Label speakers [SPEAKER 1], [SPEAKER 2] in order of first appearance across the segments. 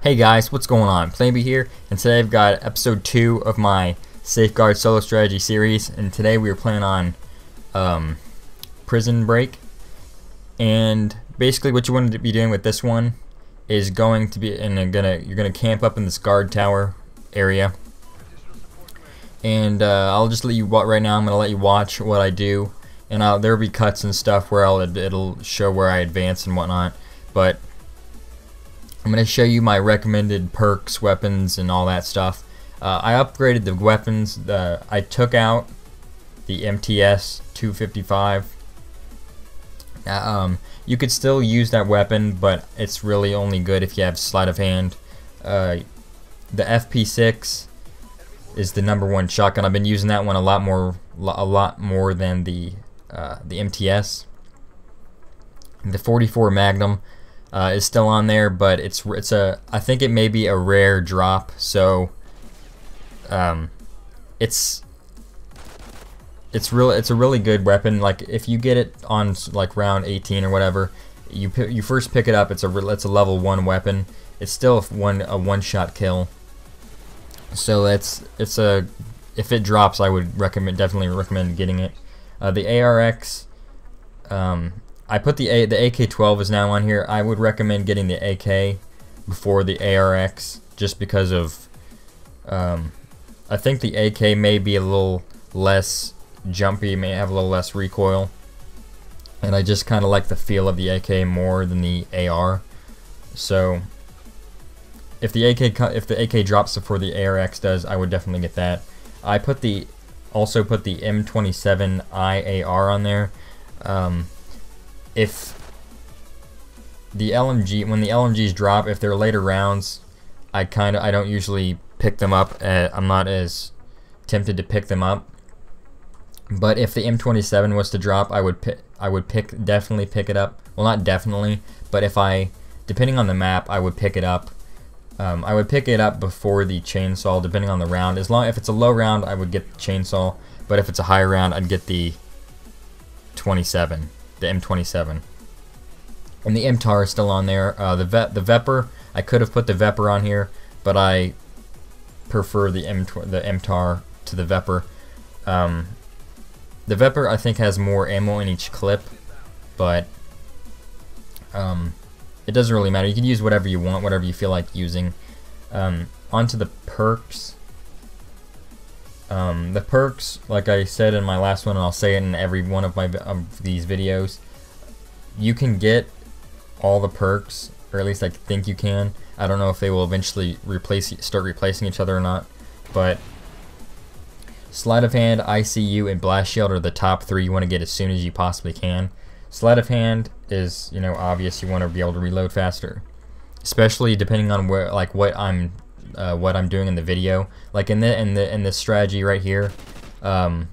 [SPEAKER 1] Hey guys, what's going on? Playby here, and today I've got episode 2 of my Safeguard solo strategy series, and today we are playing on Prison Break. And basically what you want to be doing with this one is going to be you're gonna camp up in this guard tower area. And I'll just let you watch right now. I'm gonna let you watch what I do, and there'll be cuts and stuff where it'll show where I advance and whatnot. But I'm going to show you my recommended perks, weapons, and all that stuff. I upgraded the weapons. I took out the MTS 255. You could still use that weapon, but it's really only good if you have sleight of hand. The FP6 is the #1 shotgun. I've been using that one a lot more than the MTS. The 44 Magnum is still on there, but I think it may be a rare drop, so it's a really good weapon. Like if you get it on like round 18 or whatever, you first pick it up. It's a level 1 weapon. It's still a one-shot kill. So if it drops, I would definitely recommend getting it. The ARX. I put the AK-12 is now on here. I would recommend getting the AK before the ARX, just because of I think the AK may be a little less jumpy, may have a little less recoil, and I just kind of like the feel of the AK more than the AR. So if the AK drops before the ARX does, I would definitely get that. I also put the M27 IAR on there. If the when the LMGs drop, if they're later rounds, I don't usually pick them up. I'm not as tempted to pick them up. But if the M27 was to drop, I would definitely pick it up. Well, not definitely, but depending on the map, I would pick it up. I would pick it up before the chainsaw, depending on the round. If it's a low round, I would get the chainsaw, but if it's a high round, I'd get the the M27. And the MTAR is still on there. The Vepr, I could have put the Vepr on here, but I prefer the MTAR to the Vepr. The Vepr, I think, has more ammo in each clip, but it doesn't really matter. You can use whatever you want, whatever you feel like using. Onto the perks. The perks, like I said in my last one, and I'll say it in every one of these videos, you can get all the perks, or at least I think you can. I don't know if they will eventually start replacing each other or not, but sleight of hand, ICU, and blast shield are the top 3 you want to get as soon as you possibly can. Sleight of hand is, obvious. You want to be able to reload faster, especially depending on what I'm doing in the video. Like in this strategy right here, right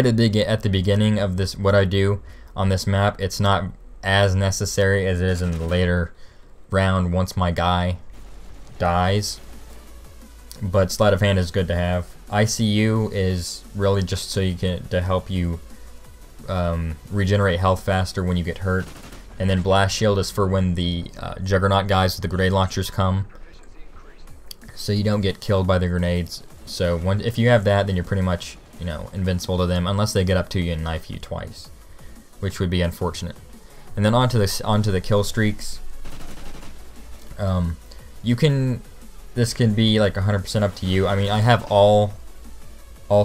[SPEAKER 1] at the beginning of this, what I do on this map, it's not as necessary as it is in the later round once my guy dies. But sleight of hand is good to have. ICU is really just so to help you regenerate health faster when you get hurt, and then blast shield is for when the juggernaut guys with the grenade launchers come, so you don't get killed by the grenades. So if you have that, then you're pretty much invincible to them, unless they get up to you and knife you twice, which would be unfortunate. And then onto the kill streaks. This can be like 100% up to you. I mean, I have all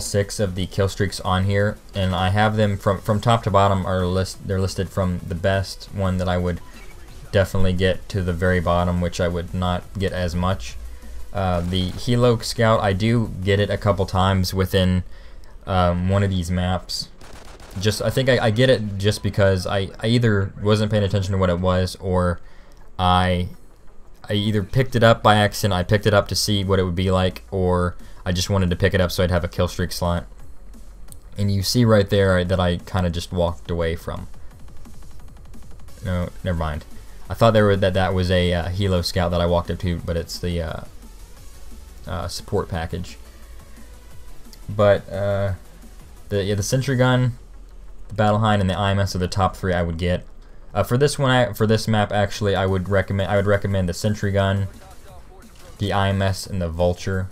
[SPEAKER 1] 6 of the kill streaks on here, and I have them from top to bottom. They're listed from the best one that I would definitely get to the very bottom, which I would not get as much. The Helo Scout, I do get it a couple times within one of these maps. I think I get it just because I either wasn't paying attention to what it was, or I either picked it up by accident. I picked it up to see what it would be like, or I just wanted to pick it up so I'd have a kill streak slot. And you see right there that I kind of just walked away from. No, never mind. I thought that was a Helo Scout that I walked up to, but it's the support package. But the Sentry Gun, the Battle Hind, and the IMS are the top 3 I would get. For this one, for this map, actually, I would recommend the sentry gun, the IMS, and the vulture,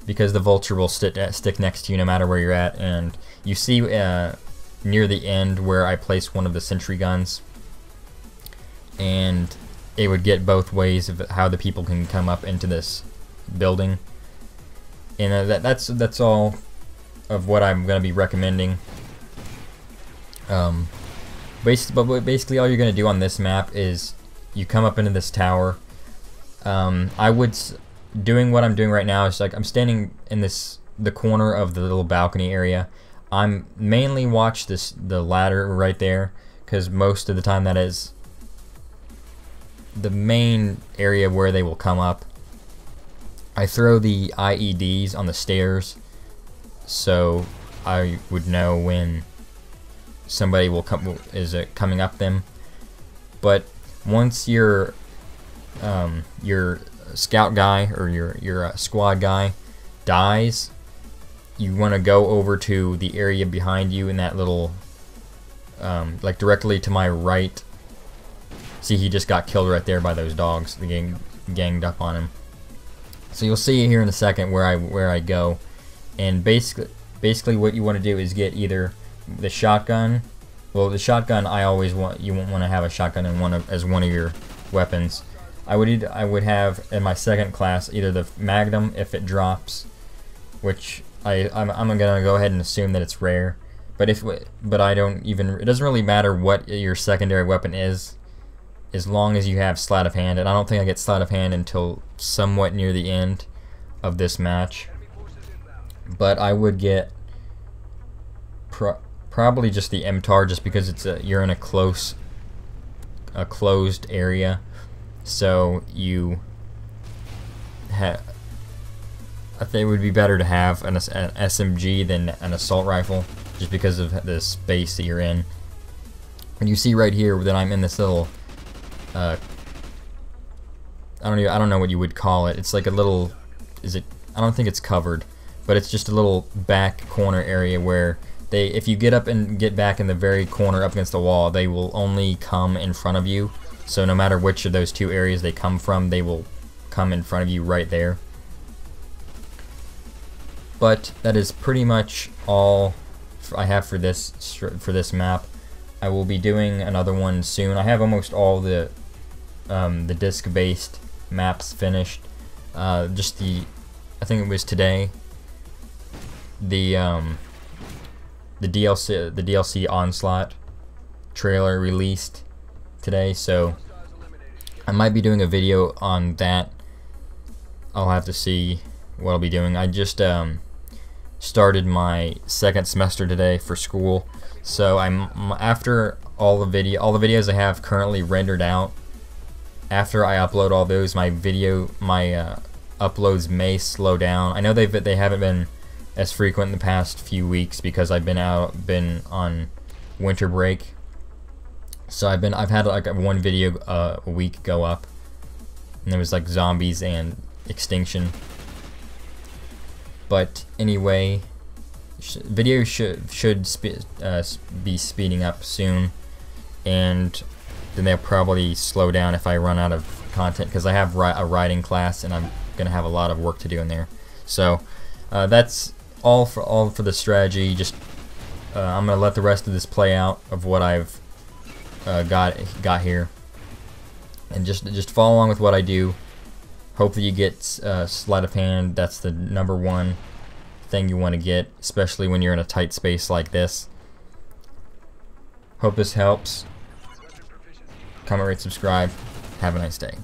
[SPEAKER 1] because the vulture will stick next to you no matter where you're at. And you see near the end where I placed one of the sentry guns, and it would get both ways of how the people can come up into this building. And that's all of what I'm going to be recommending. Basically all you're going to do on this map is you come up into this tower. Doing what I'm doing right now is like I'm standing in the corner of the little balcony area. I'm mainly watch the ladder right there, because most of the time that is the main area where they will come up. I throw the IEDs on the stairs, so I would know when somebody will coming up them. But once your scout guy or your squad guy dies, you want to go over to the area behind you in that little like directly to my right. See, he just got killed right there by those dogs. They ganged up on him. So you'll see here in a second where I go, and basically what you want to do is get either the shotgun. Well, the shotgun, you won't want to have a shotgun as one of your weapons. I would have in my second class either the Magnum if it drops, which I'm gonna go ahead and assume that it's rare. But it doesn't really matter what your secondary weapon is, as long as you have sleight of hand. And I don't think I get sleight of hand until somewhat near the end of this match. But I would get probably just the MTAR, just because you're in a closed area, so I think it would be better to have an SMG than an assault rifle, just because of the space that you're in. And you see right here that I'm in this little I don't know what you would call it. It's like a little, I don't think it's covered, but it's just a little back corner area where if you get up and get back in the very corner up against the wall, they will only come in front of you. So no matter which of those two areas they come from, they will come in front of you right there. But that is pretty much all I have for this map. I will be doing another one soon. I have almost all the disc-based maps finished. I think it was today. The DLC Onslaught trailer released today, so I might be doing a video on that. I'll have to see what I'll be doing. I just started my second semester today for school, so after all the videos I have currently rendered out. After I upload all those, my uploads may slow down. I know they haven't been as frequent in the past few weeks because I've been on winter break. So I've had like one video a week go up, and there was like zombies and extinction. But anyway, videos should be speeding up soon, and then they'll probably slow down if I run out of content, because I have a writing class and I'm gonna have a lot of work to do in there. So that's all for the strategy. Just I'm gonna let the rest of this play out of what I've got here, and just follow along with what I do. Hopefully you get sleight of hand. That's the #1 thing you want to get, especially when you're in a tight space like this. Hope this helps. Comment, rate, subscribe. Have a nice day.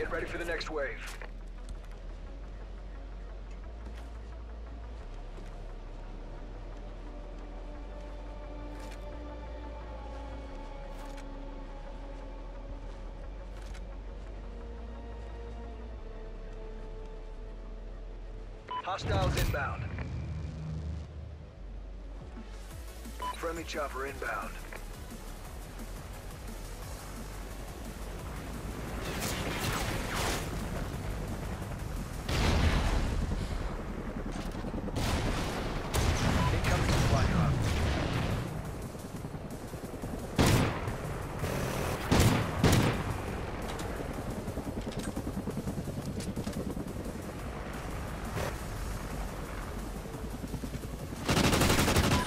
[SPEAKER 2] Get ready for the next wave. Hostiles inbound. Friendly chopper inbound. Incoming supply drop.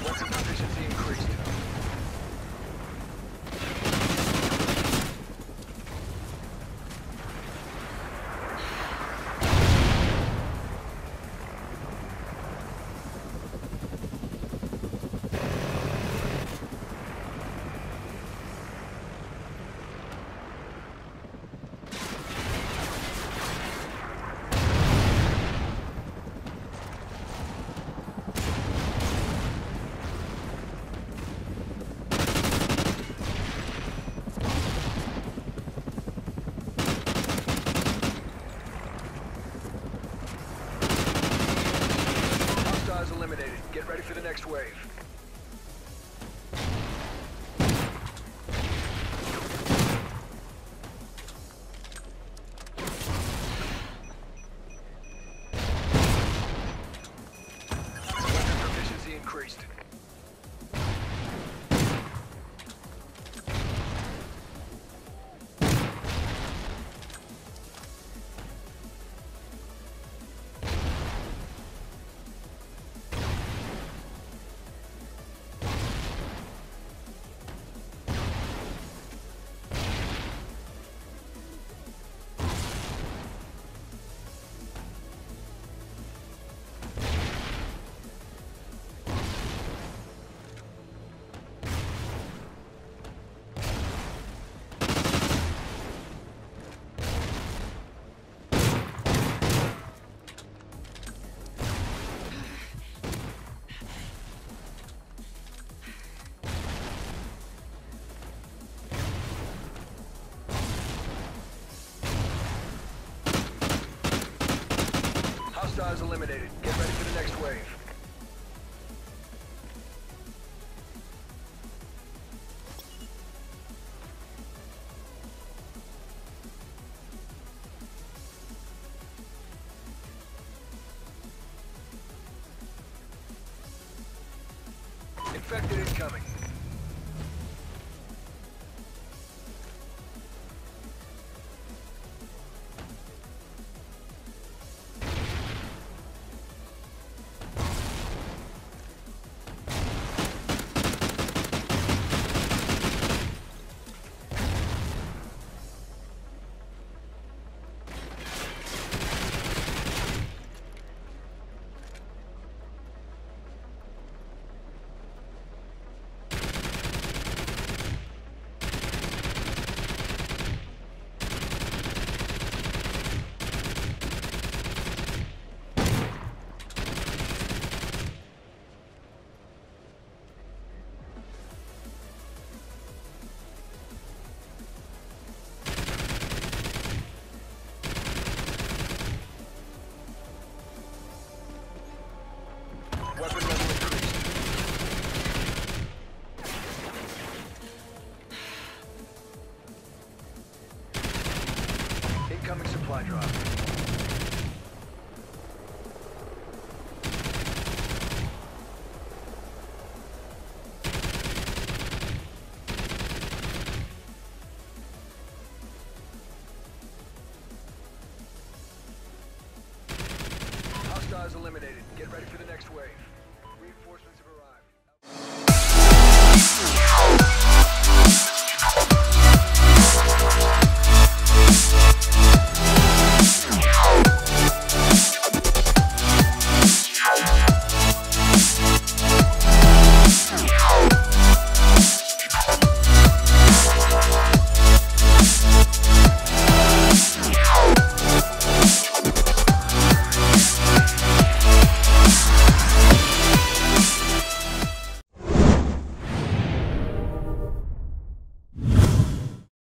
[SPEAKER 2] Weapon proficiency increased. Hostiles eliminated. Get ready for the next wave. Weapon proficiency increased. Hostiles eliminated. Get ready for the next wave. Infected incoming. Weapon level increased. Incoming supply drop. Hostiles eliminated. Get ready for the next wave.